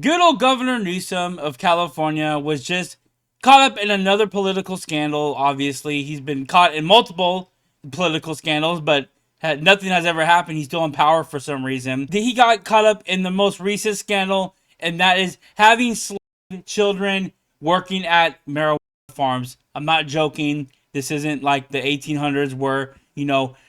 Good old Governor Newsom of California was just caught up in another political scandal. Obviously, he's been caught in multiple political scandals, but nothing has ever happened. He's still in power for some reason. He got caught up in the most recent scandal, and that is having children working at marijuana farms. I'm not joking. This isn't like the 1800s where,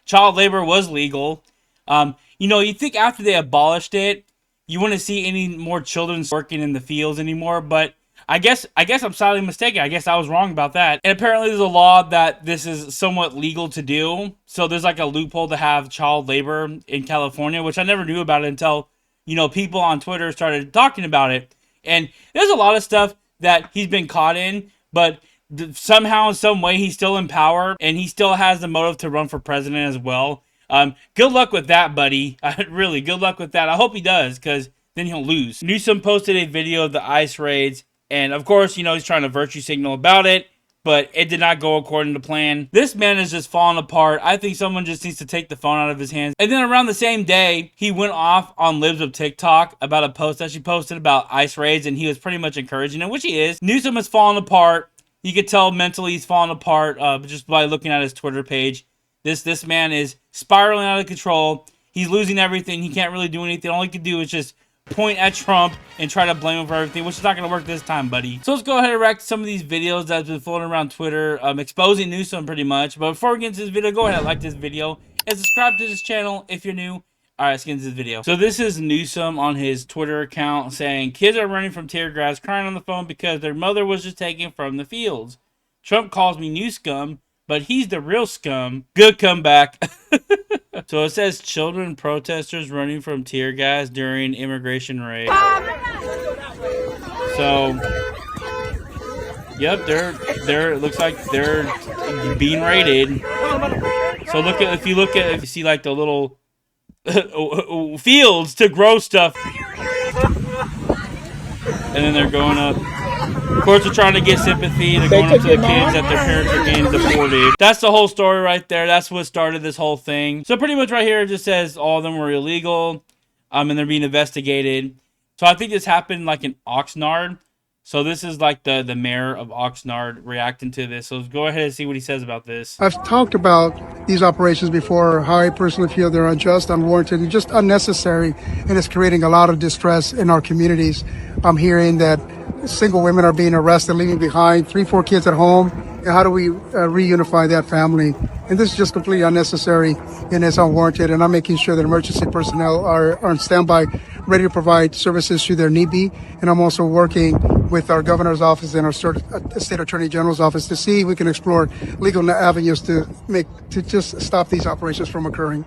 child labor was legal. You think after they abolished it, you wouldn't see any more children working in the fields anymore, but I guess I'm sadly mistaken. I guess I was wrong about that. And apparently there's a law that this is somewhat legal to do. So there's like a loophole to have child labor in California, which I never knew about it until, people on Twitter started talking about it. And there's a lot of stuff that he's been caught in, but somehow, in some way, he's still in power, and he still has the motive to run for president as well. Good luck with that, buddy. Really, good luck with that. I hope he does, because then he'll lose. Newsom posted a video of the ICE raids, and of course, he's trying to virtue signal about it, but it did not go according to plan. This man is just falling apart. I think someone just needs to take the phone out of his hands. And then around the same day, he went off on Libs of TikTok about a post that she posted about ICE raids, and he was pretty much encouraging it, which he is. Newsom is falling apart. You could tell mentally he's falling apart just by looking at his Twitter page. This man is spiraling out of control. He's losing everything. He can't really do anything. All he can do is just point at Trump and try to blame him for everything, which is not going to work this time, buddy. So let's go ahead and react to some of these videos that's been floating around Twitter, exposing Newsom pretty much. But before we get into this video, go ahead and like this video and subscribe to this channel if you're new. All right, let's get into this video. So this is Newsom on his Twitter account saying, kids are running from tear gas, crying on the phone because their mother was just taken from the fields. Trump calls me new scum, but he's the real scum. Good comeback. So it says children protesters running from tear gas during immigration raid. So, yep, they're. It looks like they're being raided. So if you see like the little fields to grow stuff, and then they're going up. Of course, they're trying to get sympathy. They're going up to the kids that their parents are getting deported. That's the whole story right there. That's what started this whole thing. So pretty much right here, it just says all of them were illegal, and they're being investigated. So I think this happened like in Oxnard. So this is like the mayor of Oxnard reacting to this. So let's go ahead and see what he says about this. I've talked about these operations before, how I personally feel they're unjust, unwarranted, and just unnecessary, and it's creating a lot of distress in our communities. I'm hearing that single women are being arrested, leaving behind 3-4 kids at home. And how do we reunify that family? And this is just completely unnecessary and it's unwarranted. And I'm making sure that emergency personnel are on standby, ready to provide services should their need be. And I'm also working with our governor's office and our state attorney general's office to see if we can explore legal avenues to just stop these operations from occurring.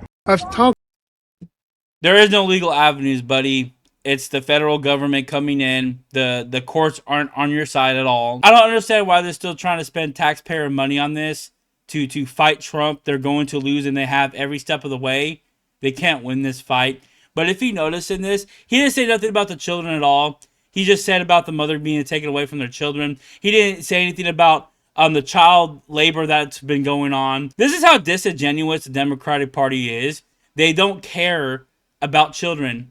There is no legal avenues, buddy. It's the federal government coming in. The courts aren't on your side at all. I don't understand why they're still trying to spend taxpayer money on this to fight Trump. They're going to lose, and they have every step of the way. They can't win this fight. But if you notice in this, he didn't say nothing about the children at all. He just said about the mother being taken away from their children. He didn't say anything about the child labor that's been going on. This is how disingenuous the Democratic Party is. They don't care about children.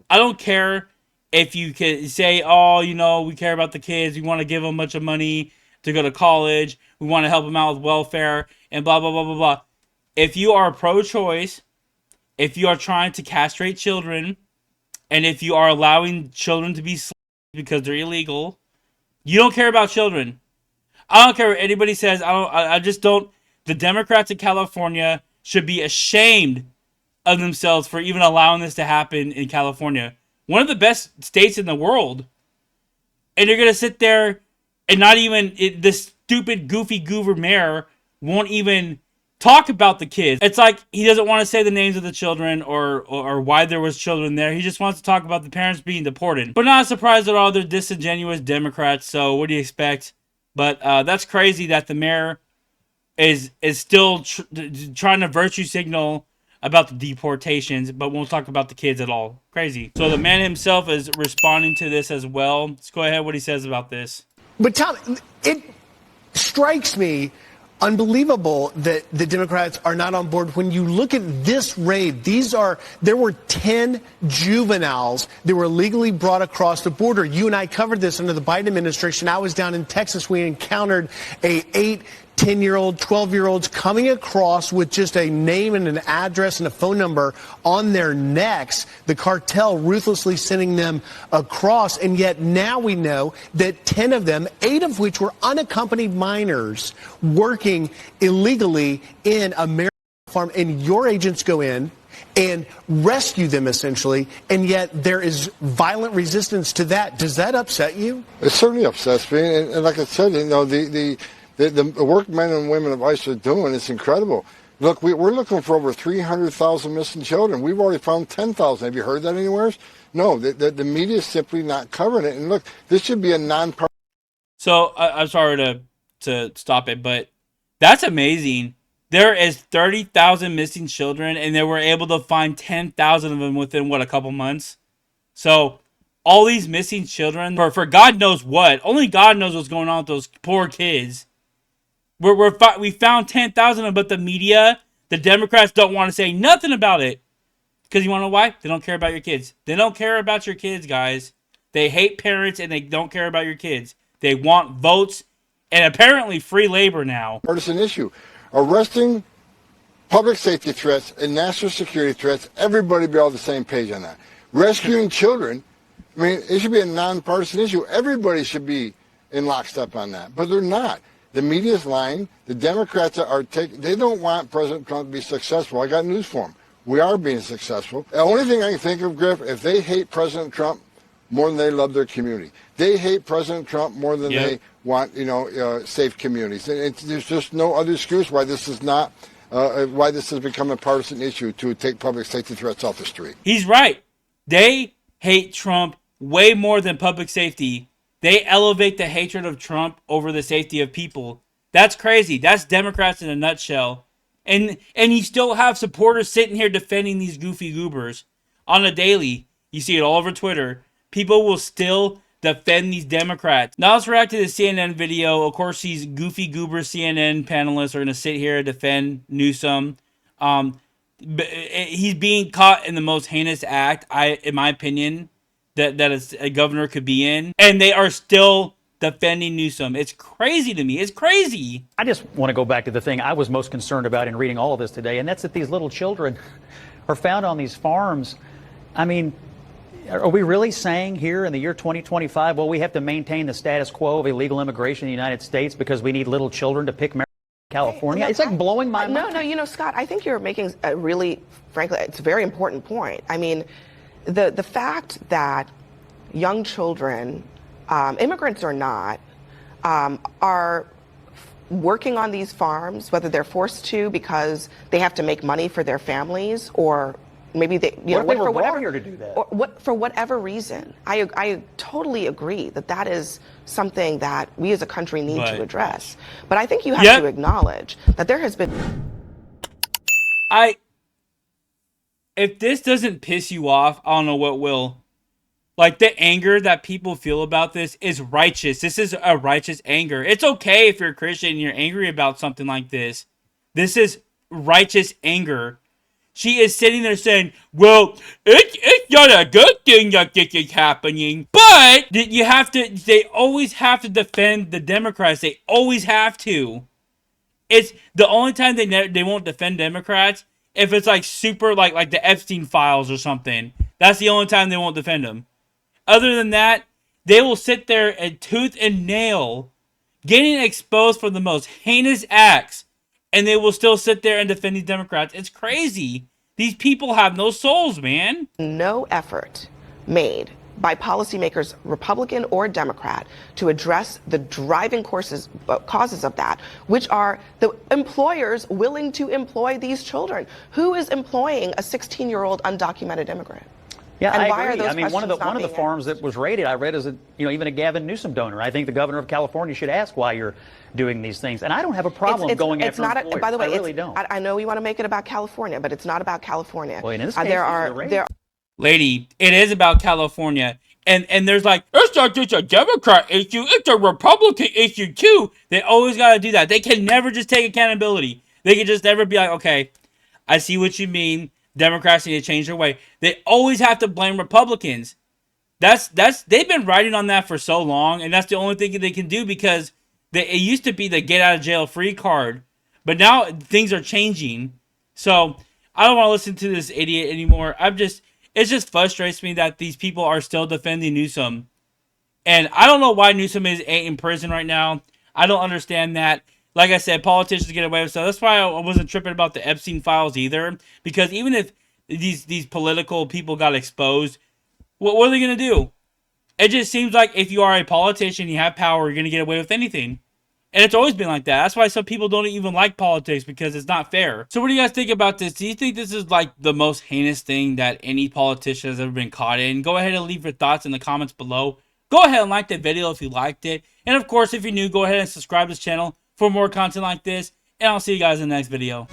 I don't care if you can say, oh, we care about the kids. We want to give them a bunch of money to go to college. We want to help them out with welfare and blah, blah, blah, blah, blah. If you are pro-choice, if you are trying to castrate children, and if you are allowing children to be slaves because they're illegal, you don't care about children. I don't care what anybody says. I just don't. The Democrats in California should be ashamed of themselves for even allowing this to happen in California. One of the best states in the world. And you're going to sit there and not even, this stupid, goofy goober mayor won't even talk about the kids. It's like he doesn't want to say the names of the children or why there was children there. He just wants to talk about the parents being deported. But not surprised at all, they're disingenuous Democrats, so what do you expect? But that's crazy that the mayor is still trying to virtue signal about the deportations, but won't talk about the kids at all. Crazy. So the man himself is responding to this as well. Let's go ahead what he says about this. But Tom, it strikes me unbelievable that the Democrats are not on board. When you look at this raid, there were 10 juveniles that were illegally brought across the border. You and I covered this under the Biden administration. I was down in Texas. We encountered 8, 10-year-old, 12-year-olds coming across with just a name and an address and a phone number on their necks, the cartel ruthlessly sending them across. And yet now we know that 10 of them, 8 of which were unaccompanied minors, working illegally in a marijuana farm. And your agents go in and rescue them, essentially, and yet there is violent resistance to that. Does that upset you? It certainly upsets me. And like I said, the work men and women of ICE are doing is incredible. Look, we're looking for over 300,000 missing children. We've already found 10,000. Have you heard that anywhere? No, the media is simply not covering it. And look, this should be a non-partisan. So I'm sorry to stop it, but that's amazing. There is 30,000 missing children, and they were able to find 10,000 of them within, a couple months? So all these missing children, for God knows what, only God knows what's going on with those poor kids. We found 10,000 of them, but the media, the Democrats don't want to say nothing about it. Because you want to know why? They don't care about your kids. They don't care about your kids, guys. They hate parents, and they don't care about your kids. They want votes and apparently free labor now. Partisan issue. Arresting public safety threats and national security threats, everybody be all the same page on that. Rescuing children, I mean, it should be a nonpartisan issue. Everybody should be in lockstep on that, but they're not. The media's lying. The Democrats they don't want President Trump to be successful. I got news for them. We are being successful. The only thing I can think of, Griff, if they hate President Trump more than they love their community, they hate President Trump more than they want, safe communities. And there's just no other excuse why this is not, why this has become a partisan issue to take public safety threats off the street. He's right. They hate Trump way more than public safety. They elevate the hatred of Trump over the safety of people. That's crazy. That's Democrats in a nutshell. And you still have supporters sitting here defending these goofy goobers on a daily. You see it all over Twitter. People will still defend these Democrats. Now let's react to the CNN video. Of course, these goofy goober CNN panelists are going to sit here and defend Newsom. He's being caught in the most heinous act, in my opinion, that a governor could be in. And they are still defending Newsom. It's crazy to me. It's crazy. I just want to go back to the thing I was most concerned about in reading all of this today, and that's that these little children are found on these farms. I mean, are we really saying here in the year 2025, well, we have to maintain the status quo of illegal immigration in the United States because we need little children to pick marijuana in California? It's like blowing my mind. No, Scott, I think you're making a really, frankly, it's a very important point. I mean, the fact that young children, immigrants or not, are working on these farms, whether they're forced to because they have to make money for their families, or maybe they, for whatever here to do that, or for whatever reason. I totally agree that is something that we as a country need to address. But I think you have to acknowledge that there has been. If this doesn't piss you off, I don't know what will. Like, the anger that people feel about this is righteous. This is a righteous anger. It's okay if you're a Christian and you're angry about something like this. This is righteous anger. She is sitting there saying, well, it's not a good thing that this is happening. But they always have to defend the Democrats. They always have to. It's the only time they won't defend Democrats if it's like super, like the Epstein files or something. That's the only time they won't defend them. Other than that, they will sit there and tooth and nail, getting exposed for the most heinous acts, and they will still sit there and defend these Democrats. It's crazy. These people have no souls, man. No effort made by policymakers, Republican or Democrat, to address the driving causes of that, which are the employers willing to employ these children. Who is employing a 16-year-old undocumented immigrant? Yeah, and I why agree. Are those I mean, one of the farms that was raided, I read, is even a Gavin Newsom donor. I think the governor of California should ask why you're doing these things. And I don't have a problem going after employers. By the way, I really don't. I know you want to make it about California, but it's not about California. Well, in this case, there are. Lady, it is about California. And there's like, it's not just a Democrat issue, it's a Republican issue too. They always got to do that. They can never just take accountability. They can just never be like, okay, I see what you mean. Democrats need to change their way. They always have to blame Republicans. They've been writing on that for so long, and that's the only thing they can do because it used to be the get out of jail free card, but now things are changing. So I don't want to listen to this idiot anymore. It just frustrates me that these people are still defending Newsom. And I don't know why Newsom is in prison right now. I don't understand that. Like I said, politicians get away with stuff. That's why I wasn't tripping about the Epstein files either. Because even if these political people got exposed, what are they going to do? It just seems like if you are a politician, you have power, you're going to get away with anything. And it's always been like that. That's why some people don't even like politics, because it's not fair. So what do you guys think about this? Do you think this is like the most heinous thing that any politician has ever been caught in? Go ahead and leave your thoughts in the comments below. Go ahead and like the video if you liked it. And of course, if you're new, go ahead and subscribe to this channel for more content like this. And I'll see you guys in the next video.